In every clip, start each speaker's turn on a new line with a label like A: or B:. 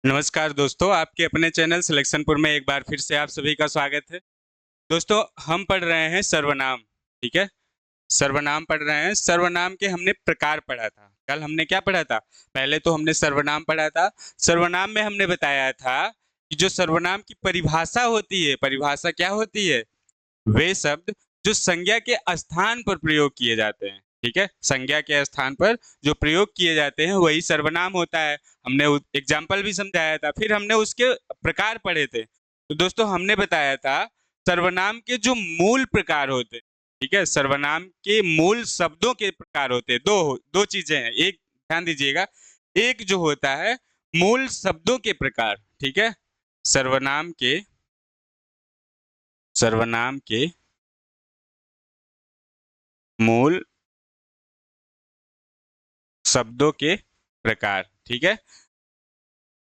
A: नमस्कार दोस्तों, आपके अपने चैनल सिलेक्शनपुर में एक बार फिर से आप सभी का स्वागत है। दोस्तों, हम पढ़ रहे हैं सर्वनाम, ठीक है? सर्वनाम पढ़ रहे हैं। सर्वनाम के हमने प्रकार पढ़ा था। कल हमने क्या पढ़ा था? पहले तो हमने सर्वनाम पढ़ा था। सर्वनाम में हमने बताया था कि जो सर्वनाम की परिभाषा होती है, परिभाषा क्या होती है? वे शब्द जो संज्ञा के स्थान पर प्रयोग किए जाते हैं, ठीक है? संज्ञा के स्थान पर जो प्रयोग किए जाते हैं वही सर्वनाम होता है। हमने एग्जाम्पल भी समझाया था, फिर हमने उसके प्रकार पढ़े थे। तो दोस्तों, हमने बताया था सर्वनाम के जो मूल प्रकार होते हैं, ठीक है? सर्वनाम के मूल शब्दों के प्रकार होते हैं। दो दो चीजें हैं। एक, ध्यान दीजिएगा, एक जो होता है मूल शब्दों के प्रकार, ठीक है? सर्वनाम के मूल शब्दों के प्रकार, ठीक है?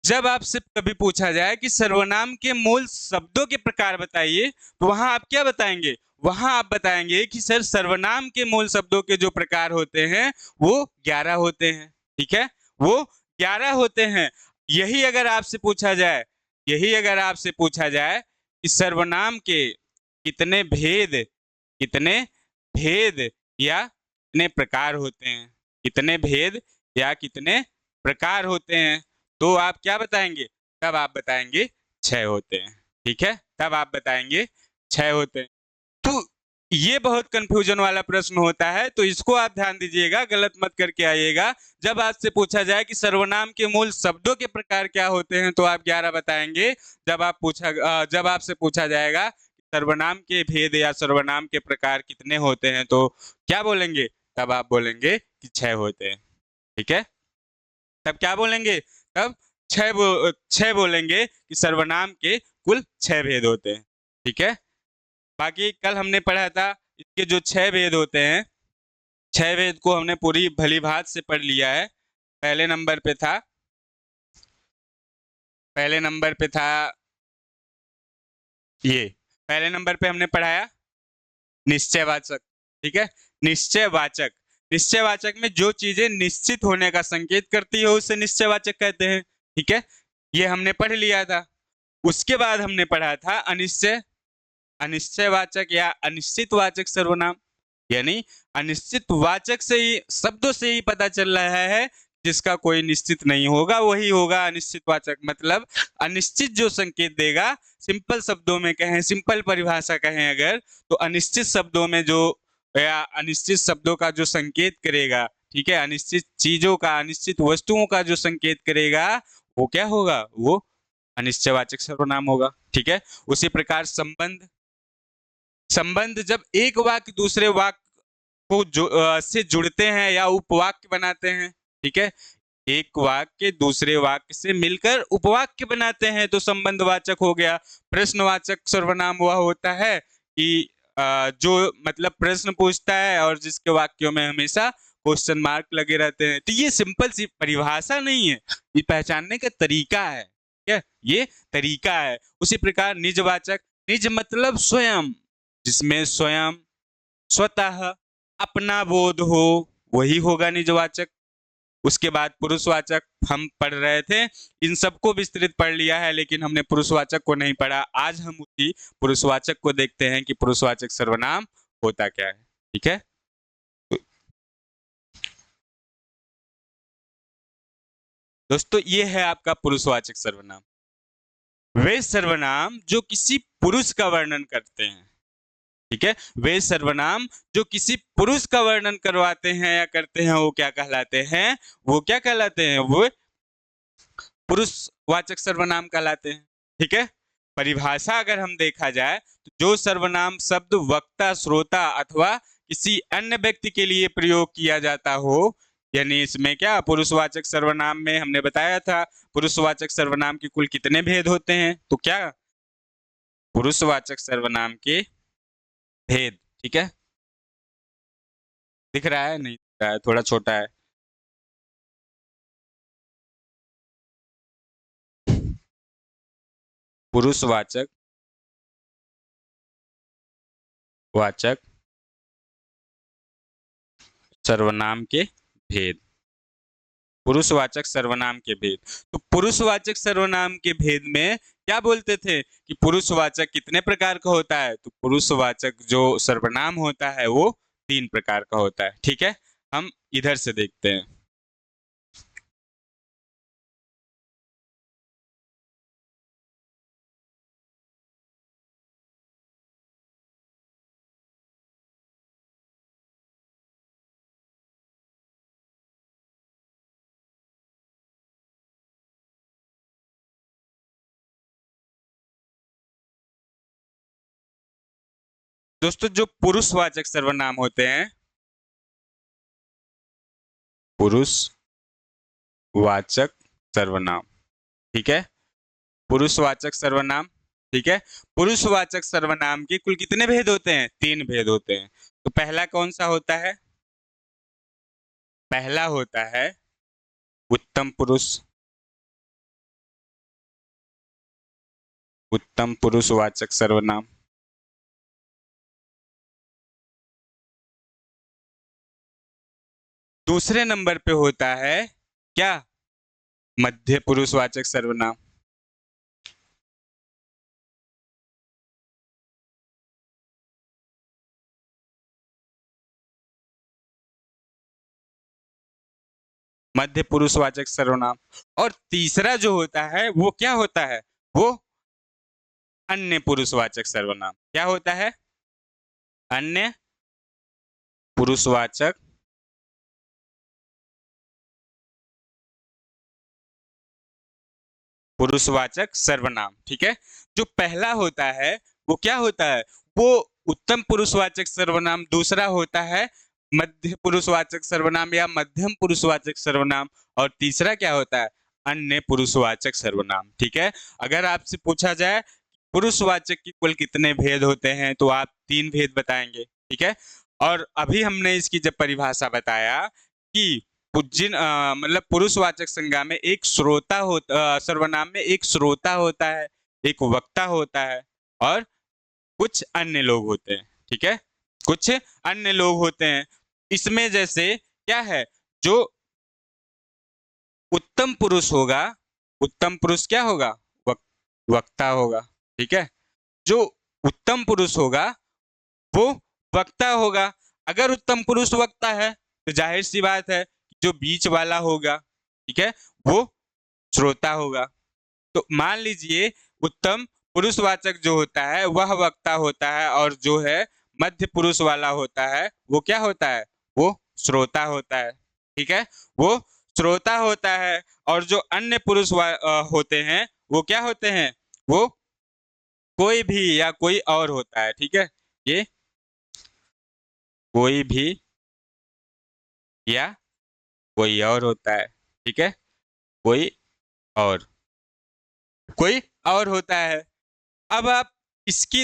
A: जब आपसे कभी पूछा जाए कि सर्वनाम के मूल शब्दों के प्रकार बताइए, तो वहां आप क्या बताएंगे? वहां आप बताएंगे कि सर, सर्वनाम के मूल शब्दों के जो प्रकार होते हैं वो 11 होते हैं, ठीक है? वो 11 होते हैं। यही अगर आपसे पूछा जाए यही अगर आपसे पूछा जाए कि सर्वनाम के कितने भेद कितने भेद या कितने प्रकार होते हैं, कितने भेद या कितने प्रकार होते हैं, तो आप क्या बताएंगे? तब आप बताएंगे 6 होते हैं, ठीक है? तब आप बताएंगे 6 होते हैं। तो ये बहुत कंफ्यूजन वाला प्रश्न होता है, तो इसको आप ध्यान दीजिएगा, गलत मत करके आइएगा। जब आपसे पूछा जाए कि सर्वनाम के मूल शब्दों के प्रकार क्या होते हैं, तो आप 11 बताएंगे। जब आपसे पूछा जाएगा कि सर्वनाम के भेद या सर्वनाम के प्रकार कितने होते हैं, तो क्या बोलेंगे? तब आप बोलेंगे कि 6 होते हैं, ठीक है? तब क्या बोलेंगे? तब 6 बोलेंगे कि सर्वनाम के कुल 6 भेद होते हैं, ठीक है? बाकी कल हमने पढ़ा था इसके जो 6 भेद होते हैं, 6 भेद को हमने पूरी भली भात से पढ़ लिया है। पहले नंबर पे था पहले नंबर पे था ये पहले नंबर पे हमने पढ़ाया निश्चयवाचक, ठीक है? निश्चयवाचक निश्चयवाचक में जो चीजें निश्चित होने का संकेत करती है उसे निश्चयवाचक कहते हैं, ठीक है? ये हमने पढ़ लिया था। उसके बाद हमने पढ़ा था अनिश्चयवाचक या अनिश्चितवाचक सर्वनाम। यानी अनिश्चित वाचक से ही, शब्दों से ही पता चल रहा है जिसका कोई निश्चित नहीं होगा वही होगा अनिश्चित वाचक। मतलब अनिश्चित जो संकेत देगा, सिंपल शब्दों में कहें, सिंपल परिभाषा कहें अगर, तो अनिश्चित शब्दों में जो, या अनिश्चित शब्दों का जो संकेत करेगा, ठीक है, अनिश्चित चीजों का, अनिश्चित वस्तुओं का जो संकेत करेगा, वो क्या होगा? वो अनिश्चयवाचक सर्वनाम होगा, ठीक है? उसी प्रकार संबंध संबंध जब एक वाक्य दूसरे वाक्य को से जुड़ते हैं या उपवाक्य बनाते हैं, ठीक है? एक वाक्य दूसरे वाक्य से मिलकर उपवाक्य बनाते हैं तो संबंधवाचक हो गया। प्रश्नवाचक सर्वनाम वह होता है कि जो मतलब प्रश्न पूछता है और जिसके वाक्यों में हमेशा क्वेश्चन मार्क लगे रहते हैं। तो ये सिंपल सी परिभाषा नहीं है, ये पहचानने का तरीका है, ठीक है? ये तरीका है। उसी प्रकार निजवाचक, निज मतलब स्वयं, जिसमें स्वयं, स्वतः, अपना बोध हो, वही होगा निजवाचक। उसके बाद पुरुषवाचक हम पढ़ रहे थे, इन सबको विस्तृत पढ़ लिया है, लेकिन हमने पुरुषवाचक को नहीं पढ़ा। आज हम उसी पुरुषवाचक को देखते हैं कि पुरुषवाचक सर्वनाम होता क्या है, ठीक है? दोस्तों, ये है आपका पुरुषवाचक सर्वनाम। वे सर्वनाम जो किसी पुरुष का वर्णन करते हैं, ठीक है? वे सर्वनाम जो किसी पुरुष का वर्णन करवाते हैं या करते हैं, वो क्या कहलाते हैं? वो क्या कहलाते हैं? वो पुरुषवाचक सर्वनाम कहलाते हैं, ठीक है? परिभाषा अगर हम देखा जाए, तो जो सर्वनाम शब्द वक्ता, श्रोता अथवा किसी अन्य व्यक्ति के लिए प्रयोग किया जाता हो, यानी इसमें क्या, पुरुषवाचक सर्वनाम में हमने बताया था पुरुषवाचक सर्वनाम के कुल कितने भेद होते हैं, तो क्या, पुरुषवाचक सर्वनाम के भेद, ठीक है? दिख रहा है? नहीं दिख रहा है, थोड़ा छोटा है। पुरुषवाचक वाचक सर्वनाम के भेद, पुरुषवाचक सर्वनाम के भेद। तो पुरुषवाचक सर्वनाम के भेद में क्या बोलते थे कि पुरुषवाचक कितने प्रकार का होता है? तो पुरुषवाचक जो सर्वनाम होता है वो 3 प्रकार का होता है। ठीक है, हम इधर से देखते हैं। दोस्तों, जो पुरुषवाचक सर्वनाम होते हैं, पुरुषवाचक सर्वनाम, ठीक है, पुरुषवाचक सर्वनाम, ठीक है, पुरुषवाचक सर्वनाम के कुल कितने भेद होते हैं? 3 भेद होते हैं। तो पहला कौन सा होता है? पहला होता है उत्तम पुरुष, उत्तम पुरुषवाचक सर्वनाम। दूसरे नंबर पे होता है क्या? मध्य पुरुषवाचक सर्वनाम। मध्य पुरुषवाचक सर्वनाम। और तीसरा जो होता है वो क्या होता है? वो अन्य पुरुषवाचक सर्वनाम। क्या होता है? अन्य पुरुषवाचक पुरुषवाचक सर्वनाम। ठीक है, जो पहला होता है वो क्या होता है? वो उत्तम पुरुषवाचक सर्वनाम। दूसरा होता है मध्य पुरुषवाचक सर्वनाम या मध्यम पुरुषवाचक सर्वनाम। और तीसरा क्या होता है? अन्य पुरुषवाचक सर्वनाम। ठीक है, अगर आपसे पूछा जाए पुरुषवाचक के कुल कितने भेद होते हैं तो आप 3 भेद बताएंगे। ठीक है, और अभी हमने इसकी जब परिभाषा बताया कि जिन मतलब पुरुषवाचक संज्ञा में एक श्रोता होता, सर्वनाम में एक श्रोता होता है, एक वक्ता होता है और कुछ अन्य लोग होते हैं। ठीक है, कुछ अन्य लोग होते हैं। इसमें जैसे क्या है, जो उत्तम पुरुष होगा, उत्तम पुरुष क्या होगा? वक्ता होगा। ठीक है, जो उत्तम पुरुष होगा वो वक्ता होगा। अगर उत्तम पुरुष वक्ता है तो जाहिर सी बात है जो बीच वाला होगा, ठीक है, वो श्रोता होगा। तो मान लीजिए उत्तम पुरुषवाचक जो होता है वह वक्ता होता है और जो है मध्य पुरुष वाला होता है वो क्या होता है? वो श्रोता होता है। ठीक है, वो श्रोता होता है। और जो अन्य पुरुष होते हैं वो क्या होते हैं? वो कोई भी या कोई और होता है। ठीक है, ये कोई भी या कोई और होता है। ठीक है, कोई और, कोई और होता है। अब आप इसकी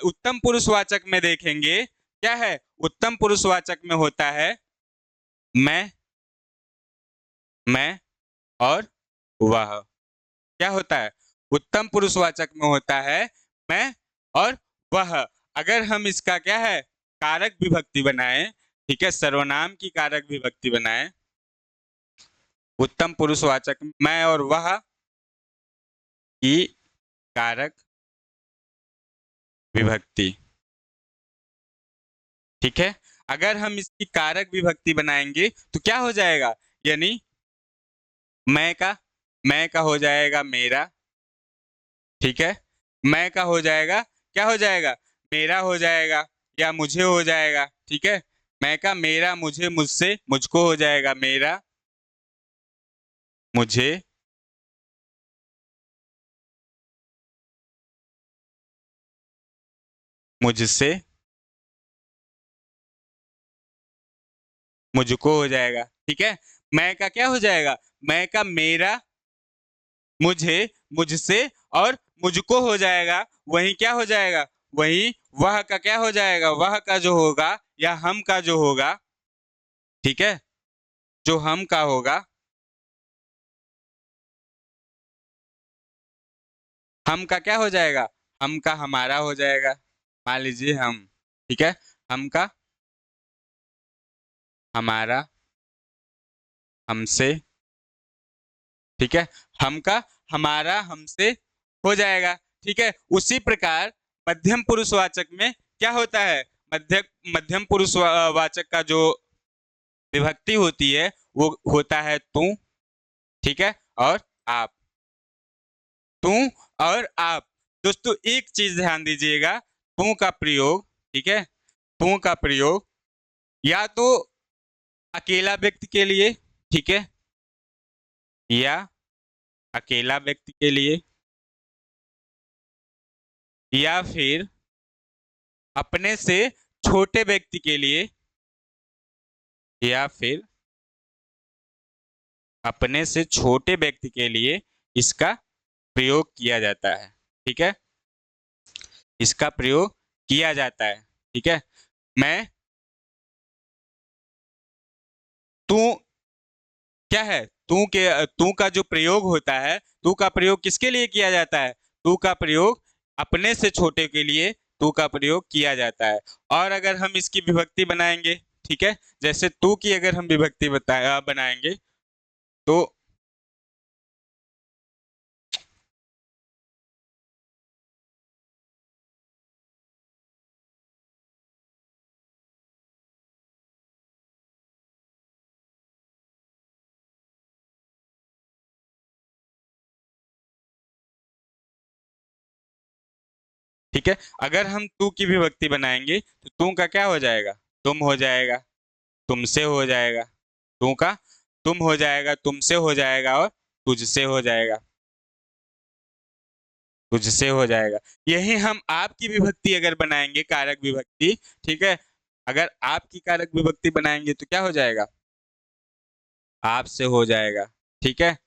A: उत्तम पुरुषवाचक में देखेंगे क्या है? उत्तम पुरुषवाचक में होता है मैं और वह। क्या होता है? उत्तम पुरुषवाचक में होता है मैं और वह। अगर हम इसका क्या है, कारक विभक्ति बनाएं, ठीक है, सर्वनाम की कारक विभक्ति बनाएं, उत्तम पुरुषवाचक मैं और वह की कारक विभक्ति। ठीक है, अगर हम इसकी कारक विभक्ति बनाएंगे तो क्या हो जाएगा? यानी मैं का हो जाएगा मेरा। ठीक है, मैं का हो जाएगा, क्या हो जाएगा? मेरा हो जाएगा या मुझे हो जाएगा। ठीक है, मैं का मेरा, मुझे, मुझसे, मुझको हो जाएगा मेरा, मुझे, मुझसे, मुझको हो जाएगा। ठीक है, मैं का क्या हो जाएगा? मैं का मेरा, मुझे, मुझसे और मुझको हो जाएगा। वही क्या हो जाएगा? वही वह का क्या हो जाएगा? वह का जो होगा या हम का जो होगा, ठीक है, जो हम का होगा, हम का क्या हो जाएगा? हम का हमारा हो जाएगा। मान लीजिए हम, ठीक है, हम का हमारा, हमसे, ठीक है, हम का हमारा हमसे हो जाएगा। ठीक है, उसी प्रकार मध्यम पुरुषवाचक में क्या होता है, मध्य मध्यम पुरुषवाचक का जो विभक्ति होती है वो होता है तू। ठीक है, और आप, तू और आप। दोस्तों एक चीज ध्यान दीजिएगा, तू का प्रयोग, ठीक है, तू का प्रयोग या तो अकेला व्यक्ति के लिए, ठीक है, या अकेला व्यक्ति के लिए, या फिर अपने से छोटे व्यक्ति के लिए, या फिर अपने से छोटे व्यक्ति के लिए इसका प्रयोग किया जाता है। ठीक है, इसका प्रयोग किया जाता है। ठीक है, मैं, तू क्या है, तू का जो प्रयोग होता है, तू का प्रयोग किसके लिए किया जाता है, तू का प्रयोग अपने से छोटे के लिए तू का प्रयोग किया जाता है। और अगर हम इसकी विभक्ति बनाएंगे, ठीक है, जैसे तू की अगर हम विभक्ति बनाएंगे तो ठीक है, अगर हम तू की विभक्ति बनाएंगे तो तू का क्या हो जाएगा, तुम हो जाएगा, तुमसे हो जाएगा, तू का तुम हो जाएगा, तुमसे हो जाएगा, और तुझसे हो जाएगा, तुझसे हो जाएगा। यही हम आपकी विभक्ति अगर बनाएंगे, कारक विभक्ति, ठीक है, अगर आपकी कारक विभक्ति बनाएंगे तो क्या हो जाएगा, आपसे हो जाएगा। ठीक है,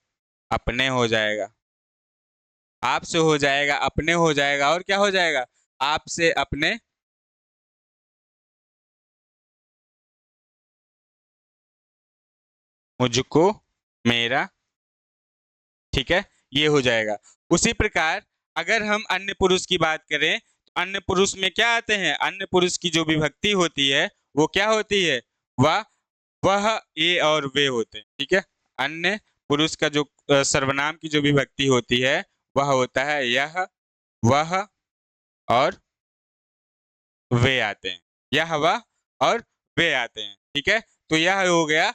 A: अपने हो जाएगा, आपसे हो जाएगा, अपने हो जाएगा, और क्या हो जाएगा, आपसे अपने, मुझको, मेरा। ठीक है, ये हो जाएगा। उसी प्रकार अगर हम अन्य पुरुष की बात करें तो अन्य पुरुष में क्या आते हैं, अन्य पुरुष की जो विभक्ति होती है वो क्या होती है, वह वह ये और वे होते हैं। ठीक है, अन्य पुरुष का जो सर्वनाम की जो विभक्ति होती है वह होता है यह, वह और वे आते हैं, यह वह और वे आते हैं। ठीक है, तो यह हो गया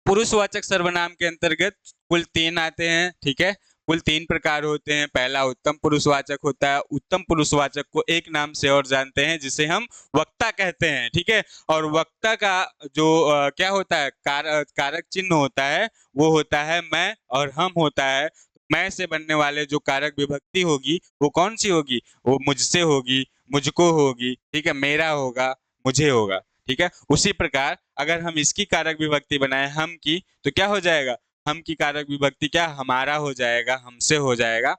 A: पुरुषवाचक सर्वनाम के अंतर्गत कुल 3 आते हैं। ठीक है, कुल 3 प्रकार होते हैं। पहला उत्तम पुरुषवाचक होता है। उत्तम पुरुषवाचक को एक नाम से और जानते हैं जिसे हम वक्ता कहते हैं। ठीक है, और वक्ता का जो क्या होता है, कारक चिन्ह होता है वो होता है मैं, और हम होता है। मैं से बनने वाले जो कारक विभक्ति होगी वो कौन सी होगी, वो मुझसे होगी, मुझको होगी, ठीक है, मेरा होगा, मुझे होगा। ठीक है, उसी प्रकार अगर हम इसकी कारक विभक्ति बनाए हम की, तो क्या हो जाएगा, हम की कारक विभक्ति क्या, हमारा हो जाएगा, हमसे हो जाएगा।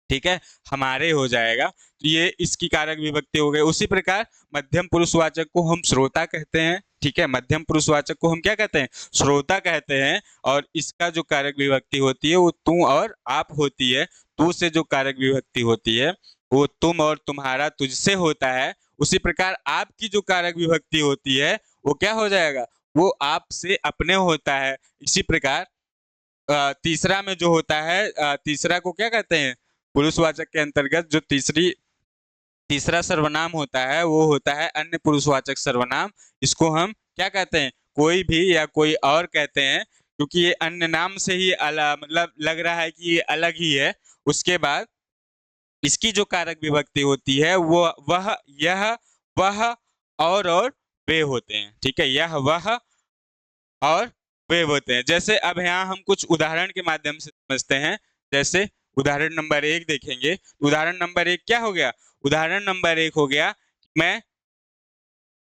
A: ठीक है, हमारे हो जाएगा, तो ये इसकी कारक विभक्ति हो गई। उसी प्रकार मध्यम पुरुषवाचक को हम श्रोता कहते हैं। ठीक है, मध्यम पुरुषवाचक को हम क्या कहते हैं, श्रोता कहते हैं। और इसका जो कारक विभक्ति होती है वो तू और आप होती है। तू से जो कारक विभक्ति होती है वो तुम और तुम्हारा, तुझसे होता है। उसी प्रकार आपकी जो कारक विभक्ति होती है वो क्या हो जाएगा, वो आपसे अपने होता है। इसी प्रकार तीसरा में जो होता है, तीसरा को क्या कहते हैं, पुरुषवाचक के अंतर्गत जो तीसरा सर्वनाम होता है वो होता है अन्य पुरुषवाचक सर्वनाम। इसको हम क्या कहते हैं, कोई भी या कोई और कहते हैं, क्योंकि ये अन्य नाम से ही अलग, मतलब लग रहा है कि ये अलग ही है। उसके बाद इसकी जो कारक विभक्ति होती है वो वह, यह, वह और वे होते हैं। ठीक है, यह, वह और वे होते हैं। जैसे अब यहाँ हम कुछ उदाहरण के माध्यम से समझते हैं। जैसे उदाहरण नंबर 1 देखेंगे। उदाहरण नंबर 1 क्या हो गया, उदाहरण नंबर 1 हो गया, मैं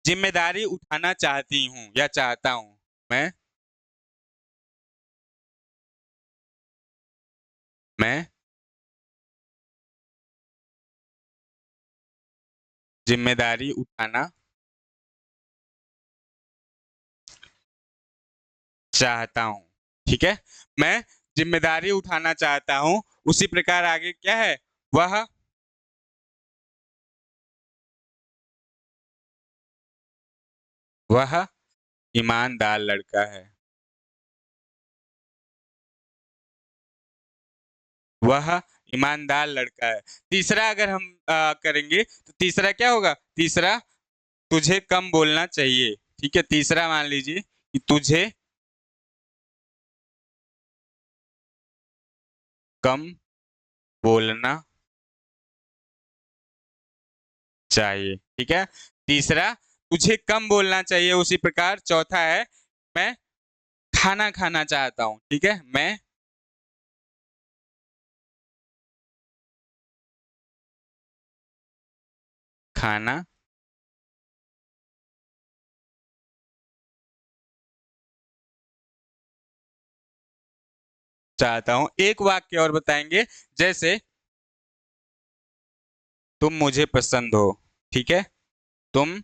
A: जिम्मेदारी उठाना चाहती हूँ या चाहता हूँ। मैं जिम्मेदारी उठाना चाहता हूँ। ठीक है, मैं जिम्मेदारी उठाना चाहता हूँ। उसी प्रकार आगे क्या है, वह वह ईमानदार लड़का है। वह ईमानदार लड़का है। तीसरा अगर हम करेंगे तो तीसरा क्या होगा? तीसरा तुझे कम बोलना चाहिए। ठीक है, तीसरा मान लीजिए कि तुझे कम बोलना चाहिए। ठीक है, तीसरा तुझे कम बोलना चाहिए। उसी प्रकार चौथा है मैं खाना खाना चाहता हूं। ठीक है, मैं खाना चाहता हूं। एक वाक्य और बताएंगे, जैसे तुम मुझे पसंद हो। ठीक है, तुम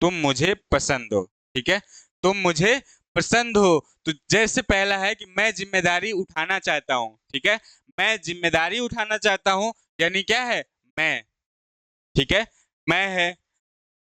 A: तुम मुझे पसंद हो। ठीक है, तुम मुझे पसंद हो। तो जैसे पहला है कि मैं जिम्मेदारी उठाना चाहता हूं। ठीक है, मैं जिम्मेदारी उठाना चाहता हूं, यानी क्या है? मैं। ठीक है, मैं है।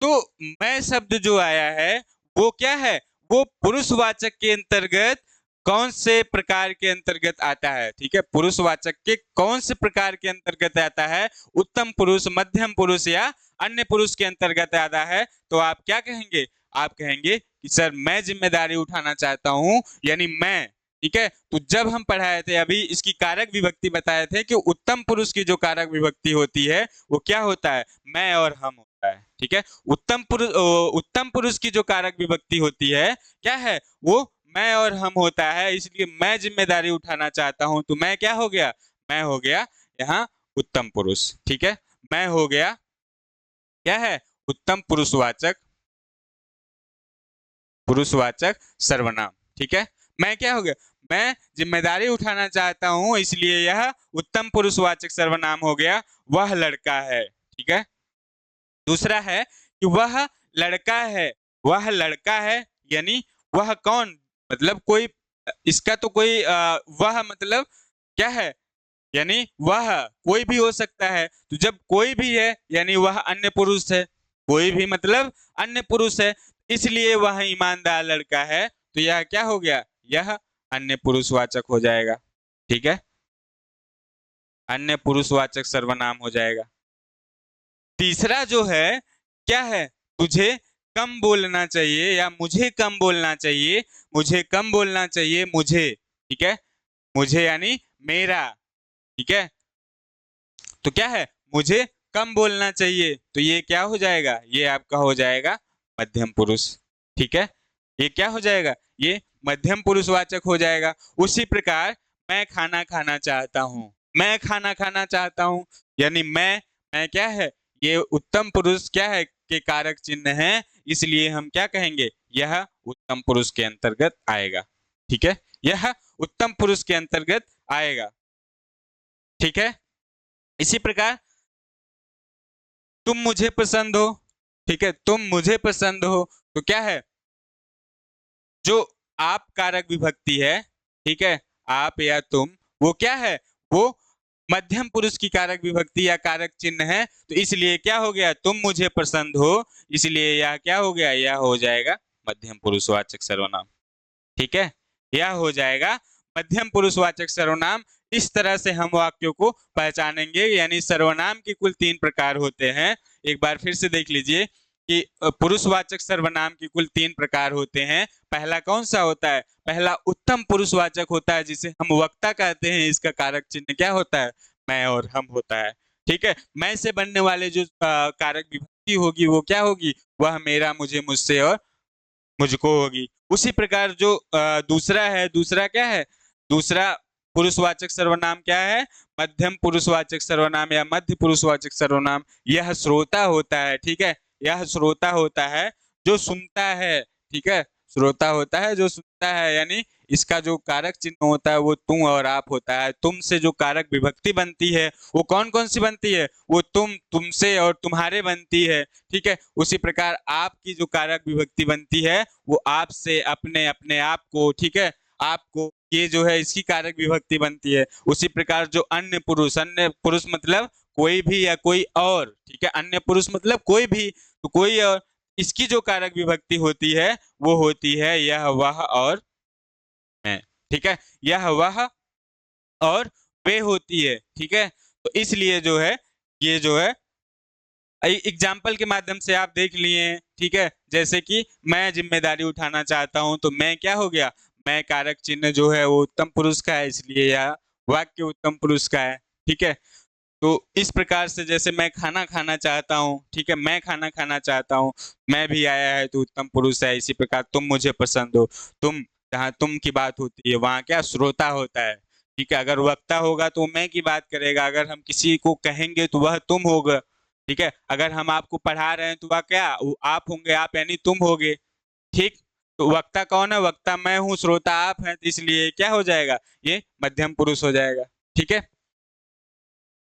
A: तो मैं शब्द जो आया है वो क्या है? वो पुरुषवाचक के अंतर्गत कौन से प्रकार के अंतर्गत आता है? ठीक है, पुरुषवाचक के कौन से प्रकार के अंतर्गत आता है? उत्तम पुरुष, मध्यम पुरुष या अन्य पुरुष के अंतर्गत आता है? तो आप क्या कहेंगे? आप कहेंगे कि सर मैं जिम्मेदारी उठाना चाहता हूं, यानी मैं। ठीक है, तो जब हम पढ़ाए थे अभी इसकी कारक विभक्ति बताए थे कि उत्तम पुरुष की जो कारक विभक्ति होती है वो क्या होता है? मैं और हम होता है। ठीक है, उत्तम पुरुष की जो कारक विभक्ति होती है क्या है? वो मैं और हम होता है। इसलिए मैं जिम्मेदारी उठाना चाहता हूं, तो मैं क्या हो गया? मैं हो गया यहाँ उत्तम पुरुष। ठीक है, मैं हो गया क्या है? उत्तम पुरुषवाचक, पुरुषवाचक सर्वनाम। ठीक है, मैं क्या हो गया? मैं जिम्मेदारी उठाना चाहता हूं, इसलिए यह उत्तम पुरुषवाचक सर्वनाम हो गया। वह लड़का है। ठीक है, दूसरा है कि वह लड़का है। वह लड़का है यानी वह कौन? मतलब कोई, इसका तो कोई वह मतलब क्या है? यानी वह कोई भी हो सकता है। तो जब कोई भी है यानी वह अन्य पुरुष है। कोई भी मतलब अन्य पुरुष है, इसलिए वह ईमानदार लड़का है। तो यह क्या हो गया? यह अन्य पुरुषवाचक हो जाएगा। ठीक है, अन्य पुरुषवाचक सर्वनाम हो जाएगा। तीसरा जो है क्या है? तुझे कम बोलना चाहिए या मुझे कम बोलना चाहिए। मुझे कम बोलना चाहिए, मुझे। ठीक है, मुझे यानी मेरा। ठीक है, तो क्या है? मुझे कम बोलना चाहिए, तो ये क्या हो जाएगा? ये आपका हो जाएगा मध्यम पुरुष। ठीक है, ये क्या हो जाएगा? ये मध्यम पुरुषवाचक हो जाएगा। उसी प्रकार मैं खाना खाना चाहता हूं। मैं खाना खाना चाहता हूं यानी मैं क्या है? ये उत्तम पुरुष क्या है के कारक चिन्ह है, इसलिए हम क्या कहेंगे? यह उत्तम पुरुष के अंतर्गत आएगा। ठीक है, यह उत्तम पुरुष के अंतर्गत आएगा। ठीक है, इसी प्रकार तुम मुझे पसंद हो। ठीक है, तुम मुझे पसंद हो, तो क्या है? जो आप कारक विभक्ति है, ठीक है, आप या तुम, वो क्या है? वो मध्यम पुरुष की कारक विभक्ति या कारक चिन्ह है। तो इसलिए क्या हो गया? तुम मुझे पसंद हो, इसलिए यह क्या हो गया? यह हो जाएगा मध्यम पुरुषवाचक सर्वनाम। ठीक है, यह हो जाएगा मध्यम पुरुषवाचक सर्वनाम। इस तरह से हम वाक्यों को पहचानेंगे। यानी सर्वनाम के कुल 3 प्रकार होते हैं। एक बार फिर से देख लीजिए कि पुरुषवाचक सर्वनाम के कुल 3 प्रकार होते हैं। पहला कौन सा होता है? पहला उत्तम पुरुषवाचक होता है, जिसे हम वक्ता कहते हैं। इसका कारक चिन्ह क्या होता है? मैं और हम होता है। ठीक है, मैं से बनने वाले जो कारक विभक्ति होगी वो क्या होगी? वह मेरा, मुझे, मुझसे और मुझको होगी। उसी प्रकार जो दूसरा है, दूसरा क्या है? दूसरा पुरुषवाचक सर्वनाम क्या है? मध्यम पुरुषवाचक सर्वनाम या मध्य पुरुषवाचक सर्वनाम। यह श्रोता होता है। ठीक है, यह श्रोता होता है जो सुनता है। ठीक है, श्रोता होता है जो सुनता है, यानी इसका जो कारक चिन्ह होता है वो तुम और आप होता है। तुम से जो कारक विभक्ति बनती है वो कौन कौन सी बनती है? वो तुम, तुमसे और तुम्हारे बनती है। ठीक है, उसी प्रकार आपकी जो कारक विभक्ति बनती है वो आपसे, अपने, अपने आप को। ठीक है, आपको, ये जो है इसकी कारक विभक्ति बनती है। उसी प्रकार जो अन्य पुरुष मतलब कोई भी या कोई और। ठीक है, अन्य पुरुष मतलब कोई भी, तो कोई और, इसकी जो कारक विभक्ति होती है वो होती है यह वह और मैं। ठीक है, यह वह और वे होती है। ठीक है, तो इसलिए जो है ये जो है एग्जाम्पल के माध्यम से आप देख लिए हैं। ठीक है, जैसे कि मैं जिम्मेदारी उठाना चाहता हूं तो मैं क्या हो गया, मैं कारक चिन्ह जो है वो उत्तम पुरुष का है, इसलिए यह वाक्य उत्तम पुरुष का है। ठीक है, तो इस प्रकार से जैसे मैं खाना खाना चाहता हूँ, ठीक है, मैं खाना खाना चाहता हूँ, मैं भी आया है तो उत्तम पुरुष है। इसी प्रकार तुम मुझे पसंद हो, तुम, जहाँ तुम की बात होती है वहां क्या श्रोता होता है। ठीक है, अगर वक्ता होगा तो मैं की बात करेगा, अगर हम किसी को कहेंगे तो वह तुम होगा। ठीक है, अगर हम आपको पढ़ा रहे हैं तो वह क्या, वो आप होंगे, आप यानी तुम होगे। ठीक, तो वक्ता कौन है, वक्ता मैं हूँ, श्रोता आप हैं, तो इसलिए क्या हो जाएगा, ये मध्यम पुरुष हो जाएगा। ठीक है,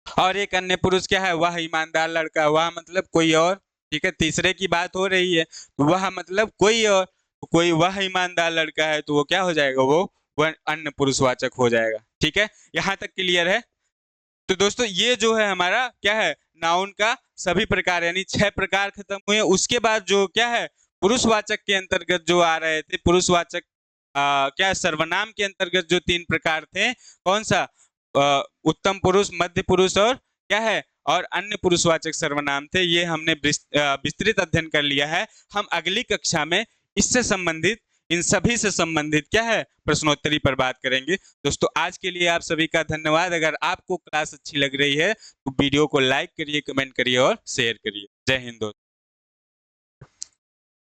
A: और एक अन्य पुरुष क्या है, वह ईमानदार लड़का, वह मतलब कोई और। ठीक है, तीसरे की बात हो रही है, तो वह मतलब कोई और, तो कोई वह ईमानदार लड़का है तो वो क्या हो जाएगा, वो वह अन्य पुरुषवाचक हो जाएगा। ठीक है, यहाँ तक क्लियर है। तो दोस्तों ये जो है हमारा क्या है, नाउन का सभी प्रकार यानी 6 प्रकार खत्म हुए। उसके बाद जो क्या है, पुरुषवाचक के अंतर्गत जो आ रहे थे, पुरुषवाचक क्या सर्वनाम के अंतर्गत जो 3 प्रकार थे, कौन सा, उत्तम पुरुष, मध्य पुरुष और क्या है, और अन्य पुरुषवाचक सर्वनाम थे। ये हमने विस्तृत अध्ययन कर लिया है। हम अगली कक्षा में इससे संबंधित, इन सभी से संबंधित क्या है, प्रश्नोत्तरी पर बात करेंगे। दोस्तों आज के लिए आप सभी का धन्यवाद। अगर आपको क्लास अच्छी लग रही है तो वीडियो को लाइक करिए, कमेंट करिए और शेयर करिए। जय हिंद दोस्तों।